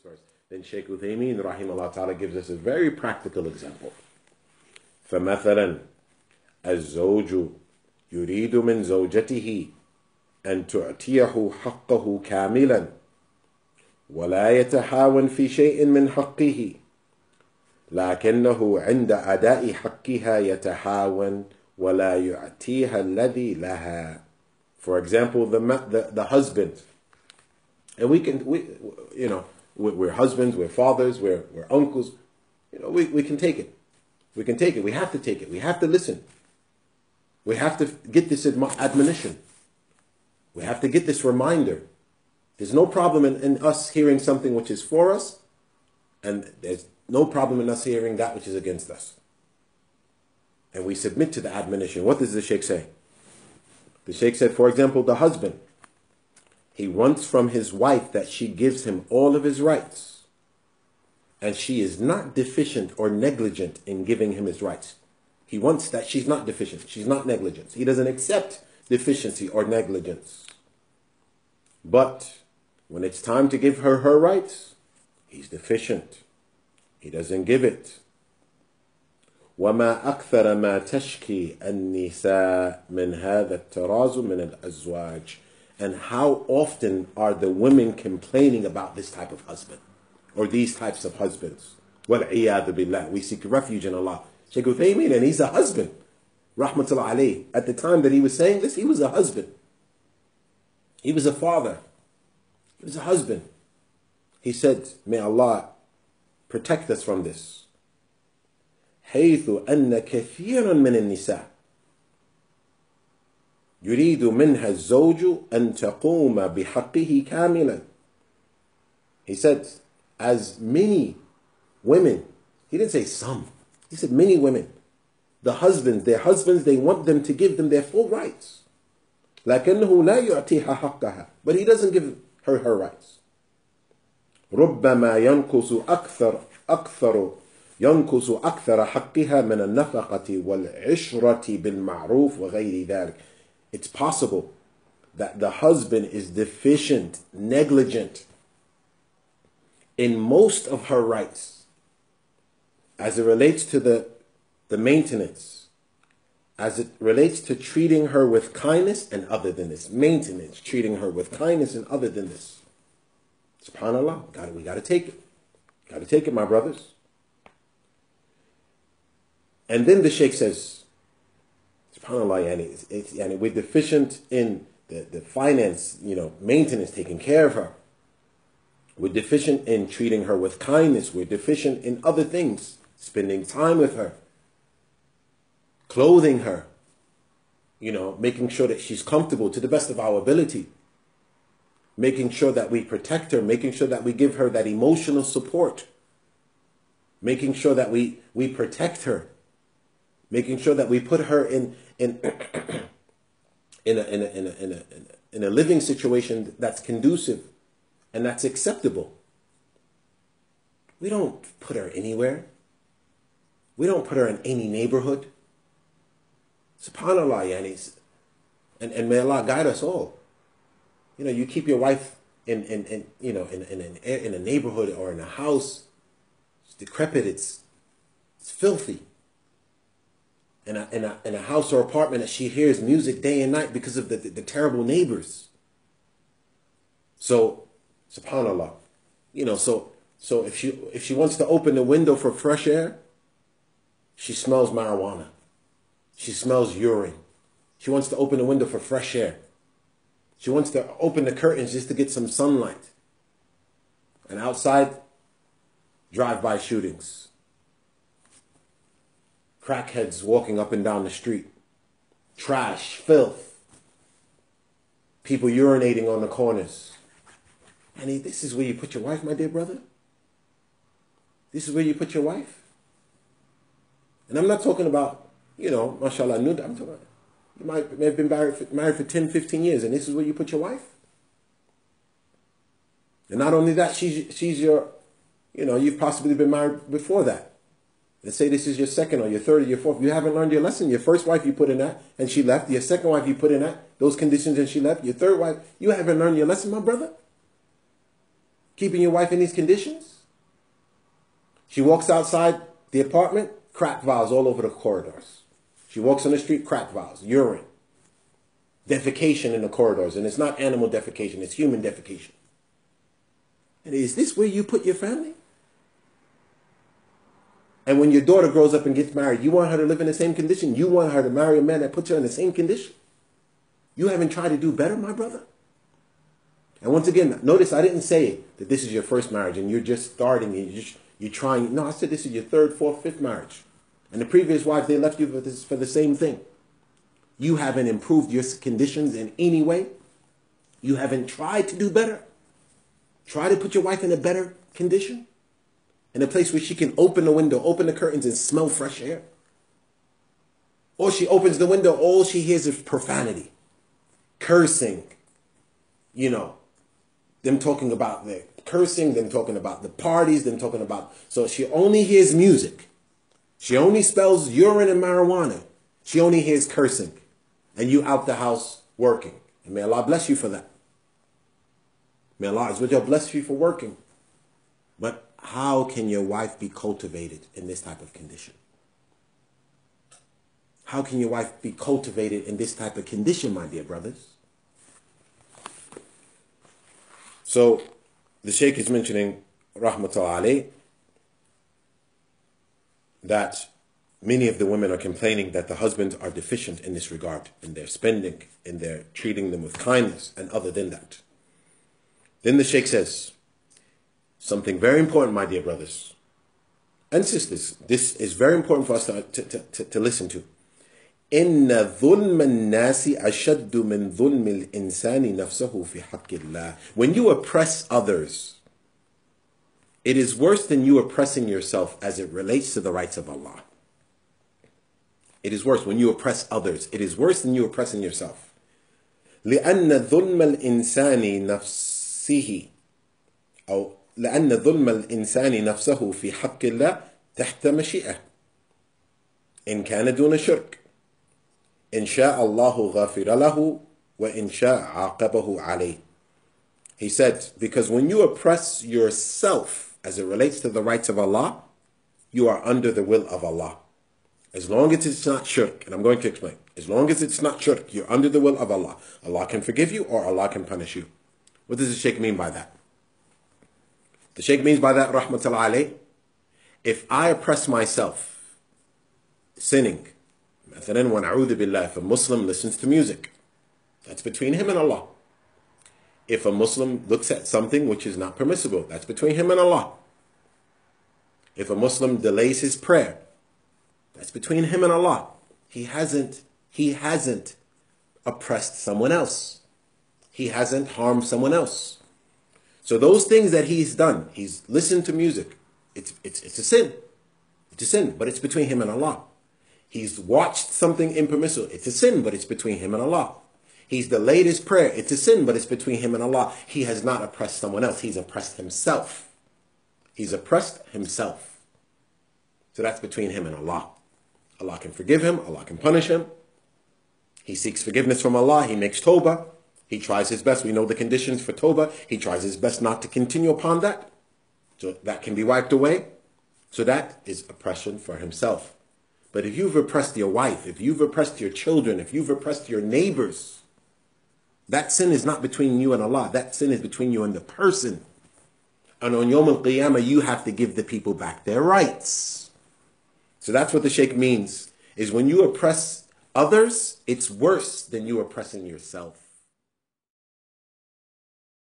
verse. Then Shaykh Uthaymeen rahimahullah ta'ala gives us a very practical example. فَمَثَلًا الزَّوْجُ يُرِيدُ مِنْ زَوْجَتِهِ أن تعطيه حقه كاملا ولا يتحاول في شيء من حقه لكنه عند أداء حقها يتحاول ولا يعطيها الذي لها. For example, the husband, and we're husbands, we're fathers, we're uncles, we can take it. We can take it. We have to take it. We have to listen. We have to get this admonition. We have to get this reminder. There's no problem in us hearing something which is for us, and there's no problem in us hearing that which is against us. And we submit to the admonition. What does the Shaykh say? The Shaykh said, for example, the husband, he wants from his wife that she gives him all of his rights, and she is not deficient or negligent in giving him his rights. He wants that she's not deficient, she's not negligent. He doesn't accept deficiency or negligence. But when it's time to give her her rights, he's deficient. He doesn't give it. وَمَا أَكْثَرَ مَا تَشْكِي النِّسَاء مِنْ هَذَا التَّرَازُ مِنَ الْأَزْوَاجِ. And how often are the women complaining about this type of husband, or these types of husbands? وَالْعِيَاذُ بِاللَّهِ. We seek refuge in Allah. Shaykh Uthaymeen, and he's a husband, rahmatullah alayhi. At the time that he was saying this, he was a husband. He was a father. He was a husband. He said, may Allah protect us from this. حيث أن كثيرا من النساء يريد منها الزوج أن تقوم بحقه كاملا. He said, as many women, he didn't say some, he said many women, their husbands, they want them to give them their full rights. لكنه لا يعطيها حقها. But he doesn't give her her rights. ربما ينقص أكثر حقها من النفقة والعشرة بالمعروف وغير ذلك. It's possible that the husband is deficient, negligent in most of her rights as it relates to the maintenance, as it relates to treating her with kindness and other than this. Maintenance, treating her with kindness and other than this. SubhanAllah, we got to take it. Got to take it, my brothers. And then the Shaykh says, SubhanAllah, we're deficient in the finance, maintenance, taking care of her. We're deficient in treating her with kindness. We're deficient in other things, spending time with her, clothing her, making sure that she's comfortable to the best of our ability, making sure that we protect her, making sure that we give her that emotional support, making sure that we protect her, making sure that we put her in a living situation that's conducive and that's acceptable. We don't put her anywhere. We don't put her in any neighborhood. SubhanAllah, and may Allah guide us all. You keep your wife in a neighborhood or in a house. It's decrepit. It's filthy. In a house or apartment that she hears music day and night because of the terrible neighbors. So, SubhanAllah, so if she wants to open the window for fresh air, she smells marijuana. She smells urine. She wants to open the window for fresh air. She wants to open the curtains just to get some sunlight. And outside, drive-by shootings. Crackheads walking up and down the street. Trash, filth. People urinating on the corners. And this is where you put your wife, my dear brother? This is where you put your wife? And I'm not talking about, mashallah, I'm talking about, you may have been married for 10, 15 years, and this is where you put your wife? And not only that, she's your, you've possibly been married before that. Let's say this is your second or your third or your fourth. You haven't learned your lesson. Your first wife, you put in that, and she left. Your second wife, you put in that, those conditions, and she left. Your third wife, you haven't learned your lesson, my brother. Keeping your wife in these conditions? She walks outside the apartment, crack vials all over the corridors. She walks on the street, crack vials, urine, defecation in the corridors. And it's not animal defecation, it's human defecation. And is this where you put your family? And when your daughter grows up and gets married, you want her to live in the same condition? You want her to marry a man that puts her in the same condition? You haven't tried to do better, my brother? And once again, notice I didn't say that this is your first marriage and you're just starting and you're trying. No, I said this is your third, fourth, fifth marriage. And the previous wife, they left you for the same thing. You haven't improved your conditions in any way. You haven't tried to do better. Try to put your wife in a better condition. In a place where she can open the window, open the curtains and smell fresh air. Or she opens the window, all she hears is profanity, cursing, them talking about the cursing, them talking about the parties, them talking about, so she only hears music. She only smells urine and marijuana. She only hears cursing. And you out the house working. And may Allah bless you for that. May Allah bless you for working. But how can your wife be cultivated in this type of condition? How can your wife be cultivated in this type of condition, my dear brothers? So the Shaykh is mentioning, rahmatullah alayh, that many of the women are complaining that the husbands are deficient in this regard, in their spending, in their treating them with kindness, and other than that. Then the Shaykh says, something very important, my dear brothers and sisters. This is very important for us to listen to. إن ظلم الناس أشد من ظلم الإنسان نفسه في حق الله. When you oppress others, it is worse than you oppressing yourself as it relates to the rights of Allah. It is worse when you oppress others. It is worse than you oppressing yourself. لأن ظلم الإنسان نفسه أو لأن ظلم الإنسان نفسه في حق الله تحت مشيئة إن كان دون شرك إن شاء الله غافر له وإن شاء عاقبه عليه. He said, because when you oppress yourself as it relates to the rights of Allah, you are under the will of Allah. As long as it's not shirk, and I'm going to explain, as long as it's not shirk, you're under the will of Allah. Allah can forgive you or Allah can punish you. What does the Shaykh mean by that? The Shaykh means by that, rahmatullah alayh, if I oppress myself, sinning, مثلا وَنَعُوذُ بِاللَّهِ, if a Muslim listens to music, that's between him and Allah. If a Muslim looks at something which is not permissible, that's between him and Allah. If a Muslim delays his prayer, that's between him and Allah. He hasn't oppressed someone else. He hasn't harmed someone else. So those things that he's done, he's listened to music, it's a sin. It's a sin, but it's between him and Allah. He's watched something impermissible. It's a sin, but it's between him and Allah. He's delayed his prayer. It's a sin, but it's between him and Allah. He has not oppressed someone else. He's oppressed himself. He's oppressed himself. So that's between him and Allah. Allah can forgive him. Allah can punish him. He seeks forgiveness from Allah. He makes tawbah. He tries his best. We know the conditions for tawbah. He tries his best not to continue upon that. So that can be wiped away. So that is oppression for himself. But if you've oppressed your wife, if you've oppressed your children, if you've oppressed your neighbors, that sin is not between you and Allah. That sin is between you and the person. And on Yawm al-Qiyamah, you have to give the people back their rights. So that's what the Shaykh means, is when you oppress others, it's worse than you oppressing yourself.